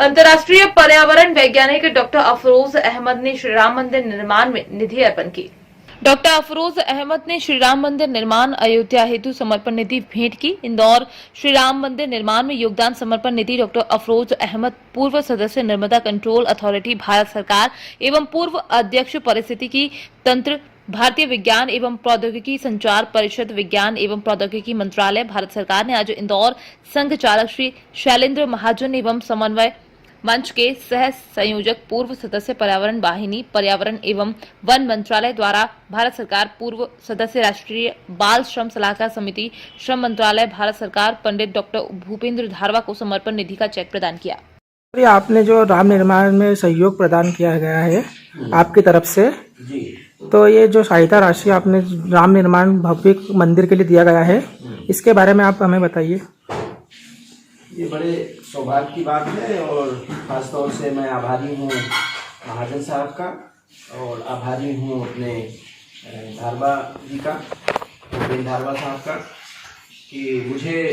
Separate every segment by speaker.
Speaker 1: अंतर्राष्ट्रीय पर्यावरण वैज्ञानिक डॉक्टर अफरोज अहमद ने श्री राम मंदिर निर्माण में निधि अर्पण की। डॉक्टर अफरोज अहमद ने श्री राम मंदिर निर्माण अयोध्या हेतु समर्पण निधि भेंट की। इंदौर श्री राम मंदिर निर्माण में योगदान समर्पण निधि डॉक्टर अफरोज अहमद, पूर्व सदस्य नर्मदा कंट्रोल अथॉरिटी भारत सरकार एवं पूर्व अध्यक्ष पारिस्थितिकी तंत्र भारतीय विज्ञान एवं प्रौद्योगिकी संचार परिषद विज्ञान एवं प्रौद्योगिकी मंत्रालय भारत सरकार ने आज इंदौर संघ चालक श्री शैलेंद्र महाजन एवं समन्वय मंच के सह संयोजक पूर्व सदस्य पर्यावरण वाहिनी पर्यावरण एवं वन मंत्रालय द्वारा भारत सरकार पूर्व सदस्य राष्ट्रीय बाल श्रम सलाहकार समिति श्रम मंत्रालय भारत सरकार पंडित डॉक्टर भूपेंद्र धारवा को समर्पण निधि का चेक प्रदान किया।
Speaker 2: आपने जो राम निर्माण में सहयोग प्रदान किया गया है आपकी तरफ से, तो ये जो सहायता राशि आपने राम निर्माण भव्य मंदिर के लिए दिया गया है, इसके बारे में आप हमें बताइए।
Speaker 3: ये बड़े सौभाग्य की बात है और ख़ासतौर से मैं आभारी हूँ महाजन साहब का और आभारी हूँ अपने धारवा जी का, भूपेंद्र धारवा साहब का, कि मुझे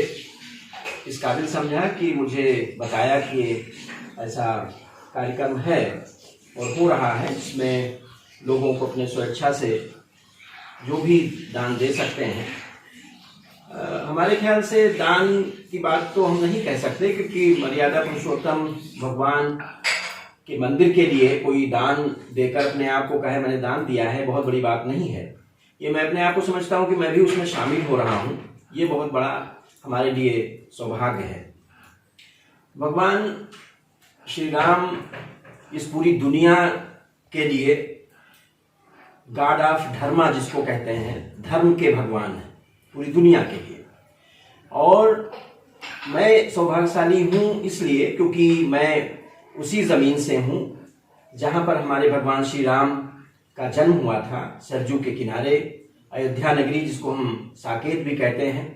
Speaker 3: इस काबिल समझा कि मुझे बताया कि ऐसा कार्यक्रम है और हो रहा है, जिसमें लोगों को अपने स्वेच्छा से जो भी दान दे सकते हैं। हमारे ख्याल से दान की बात तो हम नहीं कह सकते, क्योंकि मर्यादा पुरुषोत्तम भगवान के मंदिर के लिए कोई दान देकर अपने आप को कहे मैंने दान दिया है, बहुत बड़ी बात नहीं है। ये मैं अपने आप को समझता हूँ कि मैं भी उसमें शामिल हो रहा हूँ, ये बहुत बड़ा हमारे लिए सौभाग्य है। भगवान श्री राम इस पूरी दुनिया के लिए गॉड ऑफ धर्मा जिसको कहते हैं, धर्म के भगवान हैं पूरी दुनिया के लिए। और मैं सौभाग्यशाली हूँ इसलिए क्योंकि मैं उसी ज़मीन से हूँ जहाँ पर हमारे भगवान श्री राम का जन्म हुआ था, सरजू के किनारे अयोध्या नगरी जिसको हम साकेत भी कहते हैं।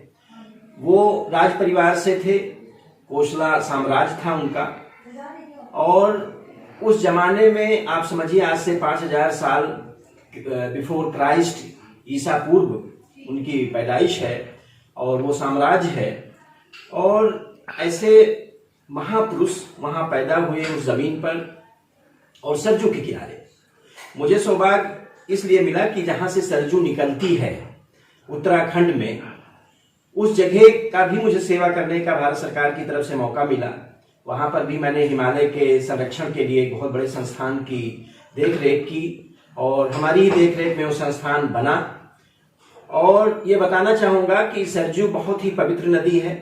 Speaker 3: वो राज परिवार से थे, कोशला साम्राज्य था उनका, और उस जमाने में आप समझिए आज से 5000 साल बिफोर क्राइस्ट, ईसा पूर्व उनकी पैदाइश है और वो साम्राज्य है। और ऐसे महापुरुष वहाँ पैदा हुए उस जमीन पर और सरजू के किनारे। मुझे सौभाग्य इसलिए मिला कि जहाँ से सरजू निकलती है उत्तराखंड में, उस जगह का भी मुझे सेवा करने का भारत सरकार की तरफ से मौका मिला। वहाँ पर भी मैंने हिमालय के संरक्षण के लिए एक बहुत बड़े संस्थान की देखरेख की और हमारी ही देखरेख में वो संस्थान बना। और ये बताना चाहूँगा कि सरजू बहुत ही पवित्र नदी है।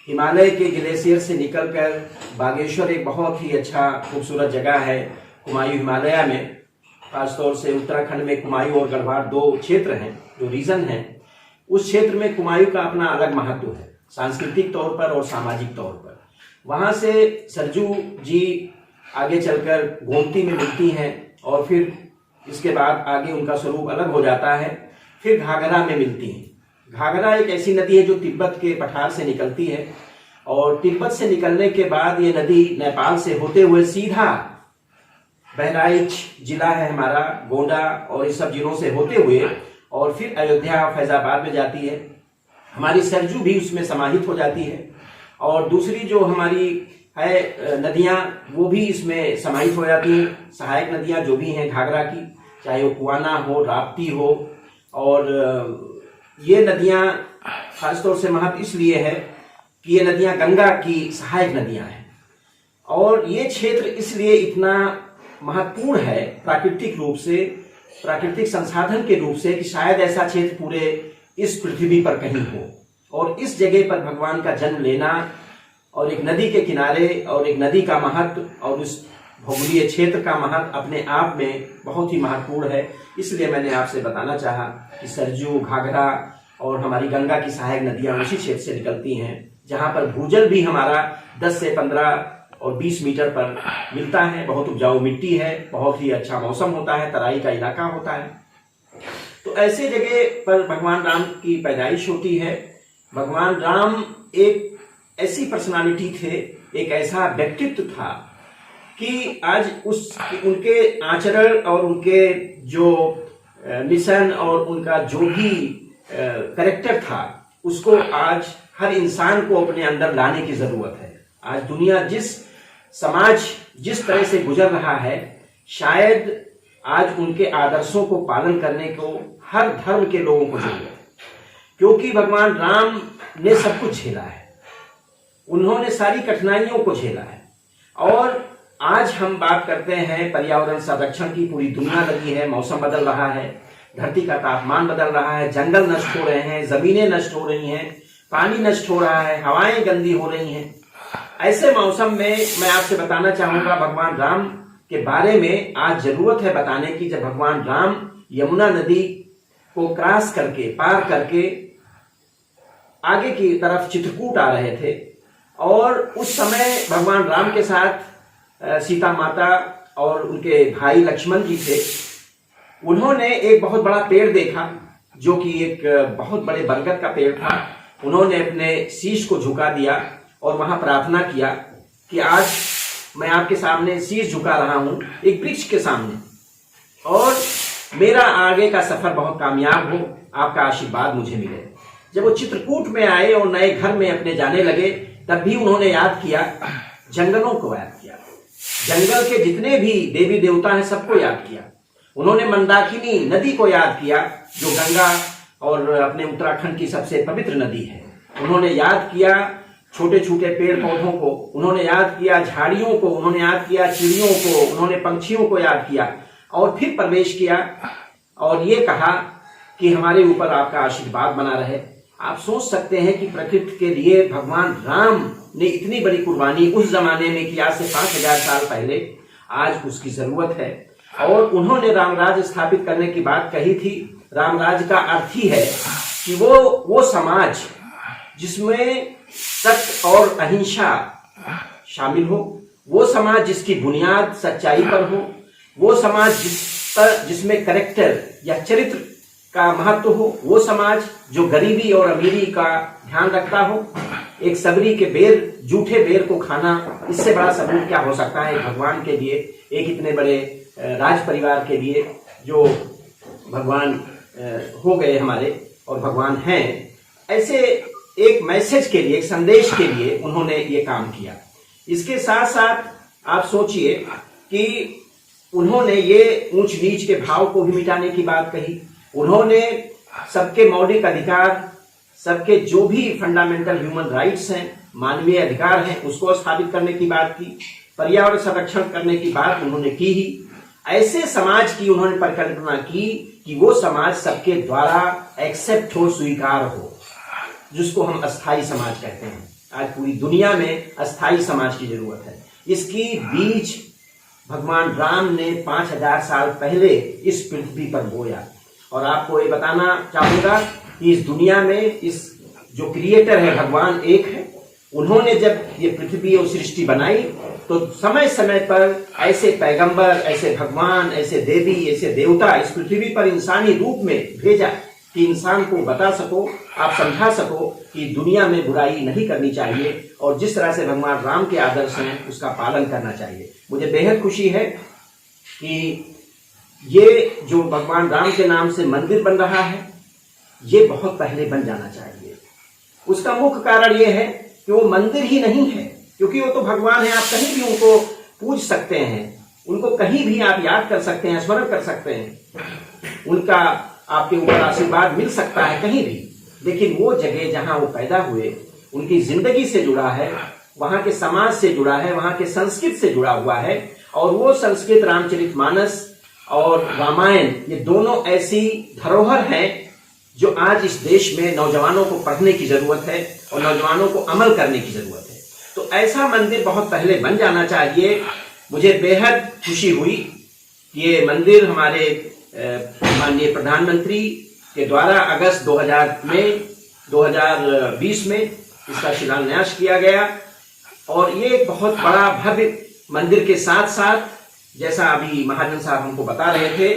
Speaker 3: हिमालय के ग्लेशियर से निकलकर बागेश्वर एक बहुत ही अच्छा खूबसूरत जगह है कुमायूं हिमालय में, खासतौर से उत्तराखंड में कुमायूं और गढ़वाल दो क्षेत्र हैं, जो रीजन हैं। उस क्षेत्र में कुमायूं का अपना अलग महत्व है, सांस्कृतिक तौर पर और सामाजिक तौर पर। वहाँ से सरजू जी आगे चलकर गोमती में मिलती हैं और फिर इसके बाद आगे उनका स्वरूप अलग हो जाता है, फिर घाघरा में मिलती हैं। घाघरा एक ऐसी नदी है जो तिब्बत के पठार से निकलती है और तिब्बत से निकलने के बाद ये नदी नेपाल से होते हुए सीधा बहराइच जिला है हमारा, गोंडा और इस सब जिलों से होते हुए और फिर अयोध्या फैजाबाद में जाती है। हमारी सरजू भी उसमें समाहित हो जाती है और दूसरी जो हमारी है नदियाँ वो भी इसमें समाहित हो जाती हैं। सहायक नदियाँ जो भी हैं घाघरा की, चाहे वो कुआना हो, राप्ती हो, और ये नदियाँ खासतौर से महत्व इसलिए है कि ये नदियाँ गंगा की सहायक नदियाँ हैं। और ये क्षेत्र इसलिए इतना महत्वपूर्ण है प्राकृतिक रूप से, प्राकृतिक संसाधन के रूप से, कि शायद ऐसा क्षेत्र पूरे इस पृथ्वी पर कहीं हो। और इस जगह पर भगवान का जन्म लेना और एक नदी के किनारे और एक नदी का महत्व और उस भौगोलिक क्षेत्र का महत्व अपने आप में बहुत ही महत्वपूर्ण है। इसलिए मैंने आपसे बताना चाहा कि सरजू, घाघरा और हमारी गंगा की सहायक नदियां उसी क्षेत्र से निकलती हैं, जहां पर भूजल भी हमारा 10 से 15 और 20 मीटर पर मिलता है। बहुत उपजाऊ मिट्टी है, बहुत ही अच्छा मौसम होता है, तराई का इलाका होता है। तो ऐसे जगह पर भगवान राम की पैदाइश होती है। भगवान राम एक ऐसी पर्सनालिटी थे, एक ऐसा व्यक्तित्व था कि आज उनके आचरण और उनके जो मिशन और उनका जो भी कैरेक्टर था, उसको आज हर इंसान को अपने अंदर लाने की जरूरत है। आज दुनिया जिस समाज जिस तरह से गुजर रहा है, शायद आज उनके आदर्शों को पालन करने को हर धर्म के लोगों को जरूरत है, क्योंकि भगवान राम ने सब कुछ झेला है, उन्होंने सारी कठिनाइयों को झेला है। और आज हम बात करते हैं पर्यावरण संरक्षण की, पूरी दुनिया लगी है, मौसम बदल रहा है, धरती का तापमान बदल रहा है, जंगल नष्ट हो रहे हैं, जमीनें नष्ट हो रही हैं, पानी नष्ट हो रहा है, हवाएं गंदी हो रही हैं। ऐसे मौसम में मैं आपसे बताना चाहूंगा भगवान राम के बारे में आज जरूरत है बताने की। जब भगवान राम यमुना नदी को क्रॉस करके, पार करके आगे की तरफ चित्रकूट आ रहे थे, और उस समय भगवान राम के साथ सीता माता और उनके भाई लक्ष्मण जी थे। उन्होंने एक बहुत बड़ा पेड़ देखा जो कि एक बहुत बड़े बरगद का पेड़ था। उन्होंने अपने शीश को झुका दिया और वहां प्रार्थना किया कि आज मैं आपके सामने शीश झुका रहा हूं एक वृक्ष के सामने, और मेरा आगे का सफर बहुत कामयाब हो, आपका आशीर्वाद मुझे मिले। जब वो चित्रकूट में आए और नए घर में अपने जाने लगे, तब भी उन्होंने याद किया, जंगलों को याद किया, जंगल के जितने भी देवी देवता हैं सबको याद किया। उन्होंने मंदाकिनी नदी को याद किया जो गंगा और अपने उत्तराखंड की सबसे पवित्र नदी है। उन्होंने याद किया छोटे छोटे पेड़ पौधों को, उन्होंने याद किया झाड़ियों को, उन्होंने याद किया चिड़ियों को, उन्होंने पंछियों को याद किया, और फिर प्रवेश किया और ये कहा कि हमारे ऊपर आपका आशीर्वाद बना रहे। आप सोच सकते हैं कि प्रकृति के लिए भगवान राम ने इतनी बड़ी कुर्बानी उस जमाने में की, आज से 5000 साल पहले। आज उसकी जरूरत है, और उन्होंने रामराज स्थापित करने की बात कही थी। रामराज का अर्थ ही है कि वो समाज जिसमें सत्य और अहिंसा शामिल हो, वो समाज जिसकी बुनियाद सच्चाई पर हो, वो समाज जिसमें कैरेक्टर या चरित्र का महत्व हो, वो समाज जो गरीबी और अमीरी का ध्यान रखता हो। एक सबरी के बेर, झूठे बेर को खाना, इससे बड़ा सबूत क्या हो सकता है भगवान के लिए, एक इतने बड़े राज परिवार के लिए जो भगवान हो गए हमारे और भगवान हैं। ऐसे एक मैसेज के लिए, एक संदेश के लिए उन्होंने ये काम किया। इसके साथ साथ आप सोचिए कि उन्होंने ये ऊंच नीच के भाव को भी मिटाने की बात कही। उन्होंने सबके मौलिक अधिकार, सबके जो भी फंडामेंटल ह्यूमन राइट्स हैं, मानवीय अधिकार हैं, उसको स्थापित करने की बात की। पर्यावरण संरक्षण करने की बात उन्होंने की ही। ऐसे समाज की उन्होंने परिकल्पना की कि वो समाज सबके द्वारा एक्सेप्ट हो, स्वीकार हो, जिसको हम अस्थाई समाज कहते हैं। आज पूरी दुनिया में अस्थाई समाज की जरूरत है। इसकी बीज भगवान राम ने 5000 साल पहले इस पृथ्वी पर बोया। और आपको ये बताना चाहूंगा कि इस दुनिया में इस जो क्रिएटर है भगवान एक है। उन्होंने जब ये पृथ्वी और सृष्टि बनाई तो समय समय पर ऐसे पैगंबर, ऐसे भगवान, ऐसे देवी, ऐसे देवता इस पृथ्वी पर इंसानी रूप में भेजा कि इंसान को बता सको, आप समझा सको कि दुनिया में बुराई नहीं करनी चाहिए, और जिस तरह से भगवान राम के आदर्श हैं उसका पालन करना चाहिए। मुझे बेहद खुशी है कि ये जो भगवान राम के नाम से मंदिर बन रहा है, ये बहुत पहले बन जाना चाहिए। उसका मुख्य कारण ये है कि वो मंदिर ही नहीं है, क्योंकि वो तो भगवान है। आप कहीं भी उनको पूज सकते हैं, उनको कहीं भी आप याद कर सकते हैं, स्मरण कर सकते हैं, उनका आपके ऊपर आशीर्वाद मिल सकता है कहीं भी। लेकिन वो जगह जहां वो पैदा हुए, उनकी जिंदगी से जुड़ा है, वहां के समाज से जुड़ा है, वहां के संस्कृत से जुड़ा हुआ है। और वो संस्कृत रामचरितमानस और रामायण, ये दोनों ऐसी धरोहर हैं जो आज इस देश में नौजवानों को पढ़ने की जरूरत है और नौजवानों को अमल करने की जरूरत है। तो ऐसा मंदिर बहुत पहले बन जाना चाहिए। मुझे बेहद खुशी हुई कि ये मंदिर हमारे माननीय प्रधानमंत्री के द्वारा अगस्त 2020 में इसका शिलान्यास किया गया। और ये एक बहुत बड़ा भव्य मंदिर के साथ साथ, जैसा अभी महाजन साहब हमको बता रहे थे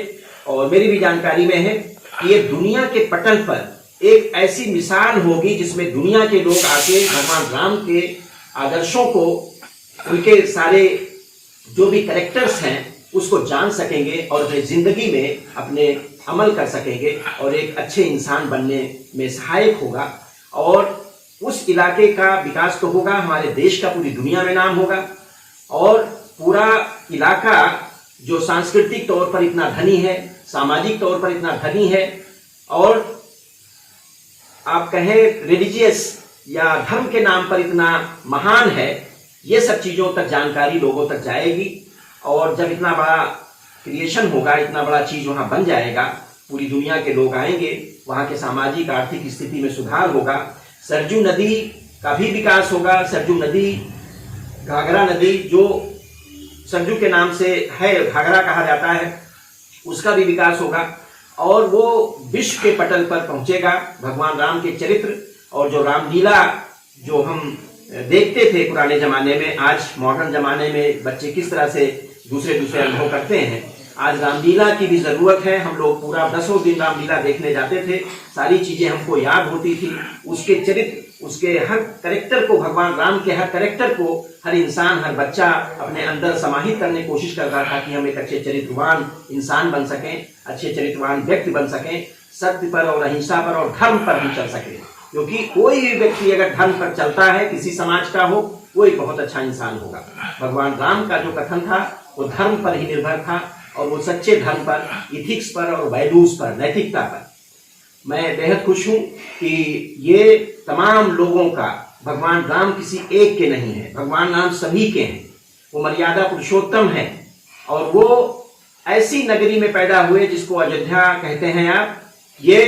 Speaker 3: और मेरी भी जानकारी में है, कि ये दुनिया के पटल पर एक ऐसी मिसाल होगी जिसमें दुनिया के लोग आके भगवान राम के आदर्शों को, उनके सारे जो भी कैरेक्टर्स हैं उसको जान सकेंगे और अपनी जिंदगी में अपने अमल कर सकेंगे और एक अच्छे इंसान बनने में सहायक होगा। और उस इलाके का विकास तो होगा, हमारे देश का पूरी दुनिया में नाम होगा। और पूरा इलाका जो सांस्कृतिक तौर पर इतना धनी है, सामाजिक तौर पर इतना धनी है, और आप कहें रिलीजियस या धर्म के नाम पर इतना महान है, ये सब चीजों तक जानकारी लोगों तक जाएगी। और जब इतना बड़ा क्रिएशन होगा, इतना बड़ा चीज वहां बन जाएगा, पूरी दुनिया के लोग आएंगे, वहां के सामाजिक आर्थिक स्थिति में सुधार होगा, सरजू नदी का भी विकास होगा। सरजू नदी, घाघरा नदी जो सरजू के नाम से है, घाघरा कहा जाता है, उसका भी विकास होगा और वो विश्व के पटल पर पहुंचेगा। भगवान राम के चरित्र और जो रामलीला जो हम देखते थे पुराने जमाने में, आज मॉडर्न जमाने में बच्चे किस तरह से दूसरे अनुभव करते हैं, आज रामलीला की भी जरूरत है। हम लोग पूरा 10 दिन रामलीला देखने जाते थे, सारी चीजें हमको याद होती थी, उसके चरित्र, उसके हर कैरेक्टर को, भगवान राम के हर कैरेक्टर को हर इंसान, हर बच्चा अपने अंदर समाहित करने की कोशिश कर रहा था कि हम एक अच्छे चरित्रवान इंसान बन सकें, अच्छे चरित्रवान व्यक्ति बन सकें, सत्य पर और अहिंसा पर और धर्म पर हम चल सकें। क्योंकि कोई भी व्यक्ति अगर धर्म पर चलता है, किसी समाज का हो, वो एक बहुत अच्छा इंसान होगा। भगवान राम का जो कथन था वो धर्म पर ही निर्भर था, और वो सच्चे धर्म पर, इथिक्स पर और वैल्यूज पर, नैतिकता पर। मैं बेहद खुश हूं कि ये तमाम लोगों का, भगवान राम किसी एक के नहीं है, भगवान राम सभी के हैं। वो मर्यादा पुरुषोत्तम है और वो ऐसी नगरी में पैदा हुए जिसको अयोध्या कहते हैं आप। ये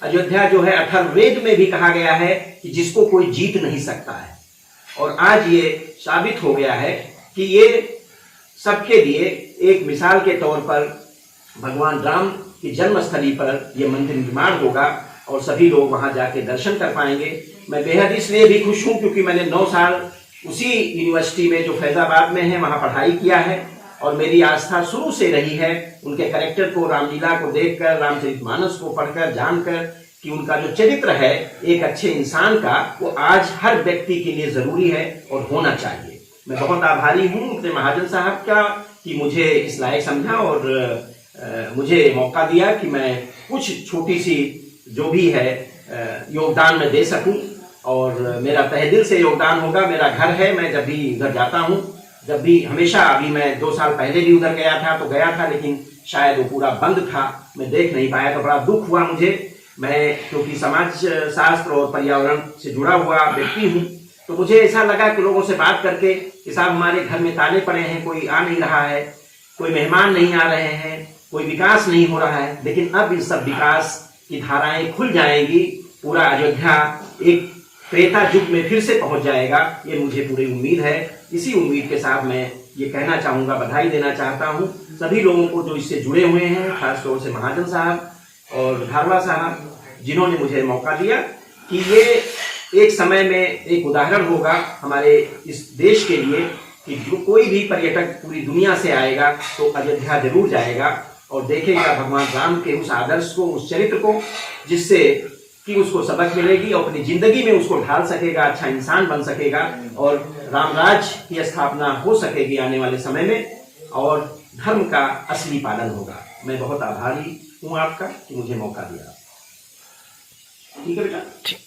Speaker 3: अयोध्या जो है अथर्ववेद में भी कहा गया है कि जिसको कोई जीत नहीं सकता है, और आज ये साबित हो गया है कि ये सबके लिए एक मिसाल के तौर पर भगवान राम की जन्मस्थली पर यह मंदिर निर्माण होगा और सभी लोग वहां जाके दर्शन कर पाएंगे। मैं बेहद इसलिए भी खुश हूं क्योंकि मैंने 9 साल उसी यूनिवर्सिटी में जो फैजाबाद में है वहां पढ़ाई किया है, और मेरी आस्था शुरू से रही है उनके कैरेक्टर को, रामलीला को देखकर, रामचरितमानस को पढ़कर, जानकर कि उनका जो चरित्र है एक अच्छे इंसान का, वो आज हर व्यक्ति के लिए जरूरी है और होना चाहिए। मैं बहुत आभारी हूँ अपने महाजन साहब का कि मुझे इस लायक समझा और मुझे मौका दिया कि मैं कुछ छोटी सी जो भी है योगदान में दे सकूं, और मेरा तहे दिल से योगदान होगा। मेरा घर है, मैं जब भी उधर जाता हूं, जब भी, हमेशा, अभी मैं 2 साल पहले भी उधर गया था, लेकिन शायद वो पूरा बंद था, मैं देख नहीं पाया, तो बड़ा दुख हुआ मुझे। मैं क्योंकि समाज शास्त्र और पर्यावरण से जुड़ा हुआ व्यक्ति हूँ, तो मुझे ऐसा लगा कि लोगों से बात करके कि साहब हमारे घर में ताले पड़े हैं, कोई आ नहीं रहा है, कोई मेहमान नहीं आ रहे हैं, कोई विकास नहीं हो रहा है, लेकिन अब इन सब विकास की धाराएं खुल जाएंगी, पूरा अयोध्या एक त्रेता युग में फिर से पहुंच जाएगा, ये मुझे पूरी उम्मीद है। इसी उम्मीद के साथ मैं ये कहना चाहूँगा, बधाई देना चाहता हूँ सभी लोगों को जो इससे जुड़े हुए हैं, खासतौर से महाजन साहब और धारवा साहब, जिन्होंने मुझे मौका दिया कि ये एक समय में एक उदाहरण होगा हमारे इस देश के लिए कि जो कोई भी पर्यटक पूरी दुनिया से आएगा तो अयोध्या जरूर जाएगा और देखेगा भगवान राम के उस आदर्श को, उस चरित्र को, जिससे कि उसको सबक मिलेगी और अपनी जिंदगी में उसको ढाल सकेगा, अच्छा इंसान बन सकेगा और रामराज की स्थापना हो सकेगी आने वाले समय में, और धर्म का असली पालन होगा। मैं बहुत आभारी हूँ आपका कि मुझे मौका दिया। ठीक है बेटा।